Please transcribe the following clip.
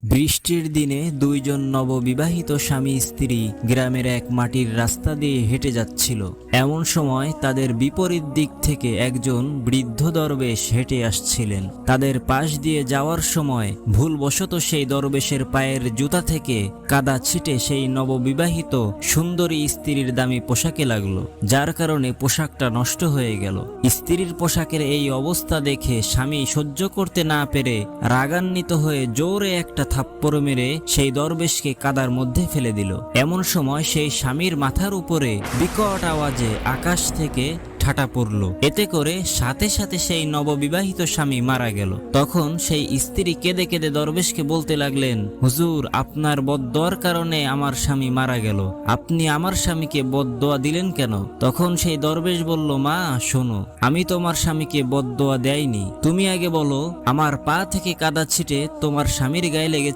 বৃষ্টির দিনে দুইজন নববিবাহিত স্বামী স্ত্রী গ্রামের এক মাটির রাস্তা দিয়ে হেঁটে যাচ্ছিল। এমন সময় তাদের বিপরীত দিক থেকে একজন বৃদ্ধ দরবেশ হেঁটে আসছিলেন। তাদের পাশ দিয়ে যাওয়ার সময় ভুলবশত সেই দরবেশের পায়ের জুতা থেকে কাদা ছিটে সেই নববিবাহিত সুন্দরী স্ত্রীর দামি পোশাকে লাগলো, যার কারণে পোশাকটা নষ্ট হয়ে গেল। স্ত্রীর পোশাকের এই অবস্থা দেখে স্বামী সহ্য করতে না পেরে রাগান্বিত হয়ে জোরে একটা থাপ্পড় মেরে সেই দরবেশকে কাদার মধ্যে ফেলে দিল। এমন সময় সেই স্বামীর মাথার উপরে বিকট আওয়াজে আকাশ থেকে ঠাটা পড়ল। এতে করে সাথে সাথে সেই নববিবাহিত স্বামী মারা গেল। তখন সেই স্ত্রী কেঁদে কেঁদে দরবেশকে বলতে লাগলেন, হুজুর, আপনার বদদোয়ার কারণে আমার স্বামী মারা গেল। আপনি আমার স্বামীকে বদদোয়া দিলেন কেন? তখন সেই দরবেশ বলল, মা শোনো, আমি তোমার স্বামীকে বদদোয়া দেইনি। তুমি আগে বলো, আমার পা থেকে কাদা ছিটে তোমার স্বামীর গায়ে লেগে